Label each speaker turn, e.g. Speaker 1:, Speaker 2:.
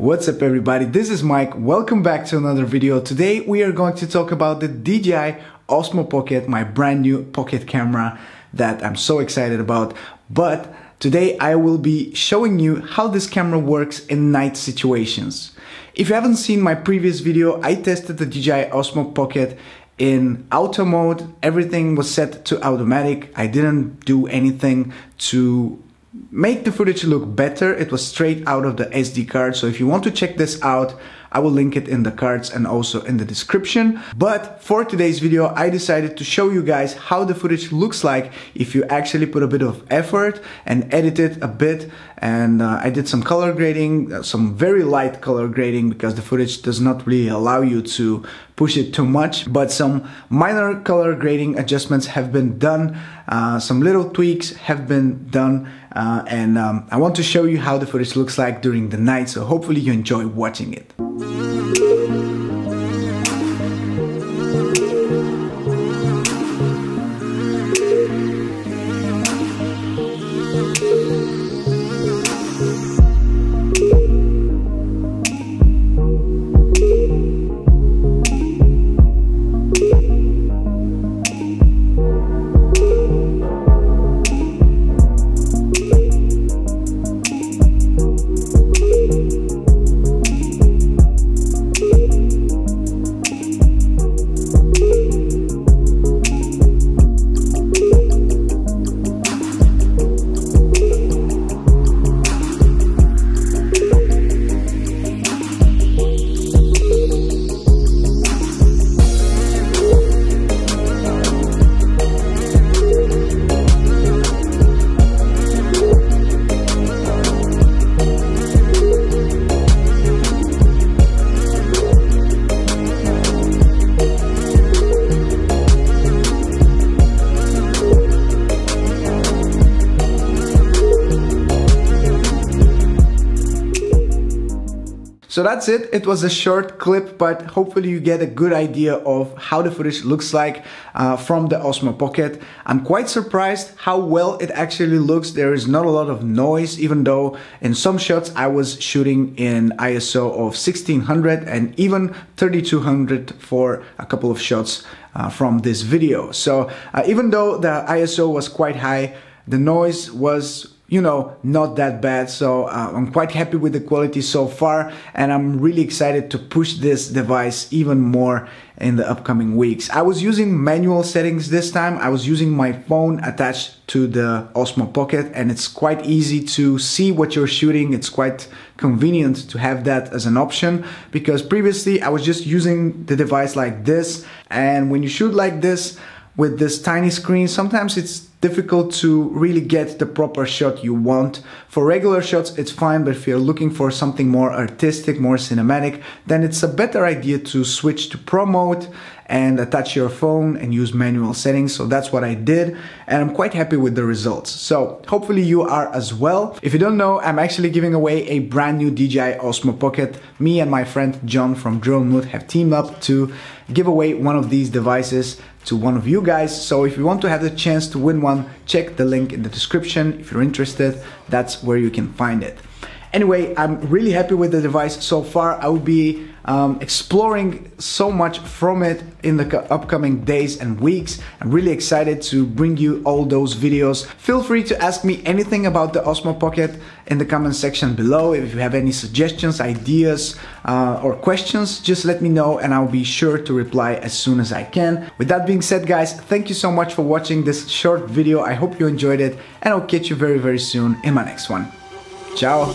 Speaker 1: What's up everybody, this is Mike. Welcome back to another video. Today we are going to talk about the DJI Osmo Pocket, my brand new pocket camera that I'm so excited about. But today I will be showing you how this camera works in night situations. If you haven't seen my previous video, I tested the DJI Osmo Pocket in auto mode. Everything was set to automatic. I didn't do anything to make the footage look better. It was straight out of the SD card. So if you want to check this out, I will link it in the cards and also in the description. But for today's video, I decided to show you guys how the footage looks like if you actually put a bit of effort and edit it a bit. And I did some color grading, some very light color grading, because the footage does not really allow you to push it too much. But some minor color grading adjustments have been done. Some little tweaks have been done. And I want to show you how the footage looks like during the night. So hopefully you enjoy watching it. So that's it. It was a short clip, but hopefully you get a good idea of how the footage looks like from the Osmo Pocket. I'm quite surprised how well it actually looks. There is not a lot of noise, even though in some shots I was shooting in ISO of 1600 and even 3200 for a couple of shots from this video. So even though the ISO was quite high, the noise was, you know, not that bad. So I'm quite happy with the quality so far, and I'm really excited to push this device even more in the upcoming weeks. I was using manual settings this time. I was using my phone attached to the Osmo Pocket, and it's quite easy to see what you're shooting. It's quite convenient to have that as an option, because previously I was just using the device like this, and when you shoot like this with this tiny screen, sometimes it's difficult to really get the proper shot you want. For regular shots it's fine, but if you're looking for something more artistic, more cinematic, then it's a better idea to switch to Pro mode and attach your phone and use manual settings. So that's what I did, and I'm quite happy with the results. So hopefully you are as well. If you don't know, I'm actually giving away a brand new DJI Osmo Pocket. Me and my friend John from Drone Mood have teamed up to give away one of these devices to one of you guys. So if you want to have the chance to win one, check the link in the description. If you're interested, that's where you can find it. Anyway, I'm really happy with the device so far. I will be exploring so much from it in the upcoming days and weeks. I'm really excited to bring you all those videos. Feel free to ask me anything about the Osmo Pocket in the comment section below. If you have any suggestions, ideas, or questions, just let me know and I'll be sure to reply as soon as I can. With that being said, guys, thank you so much for watching this short video. I hope you enjoyed it, and I'll catch you very, very soon in my next one. Ciao.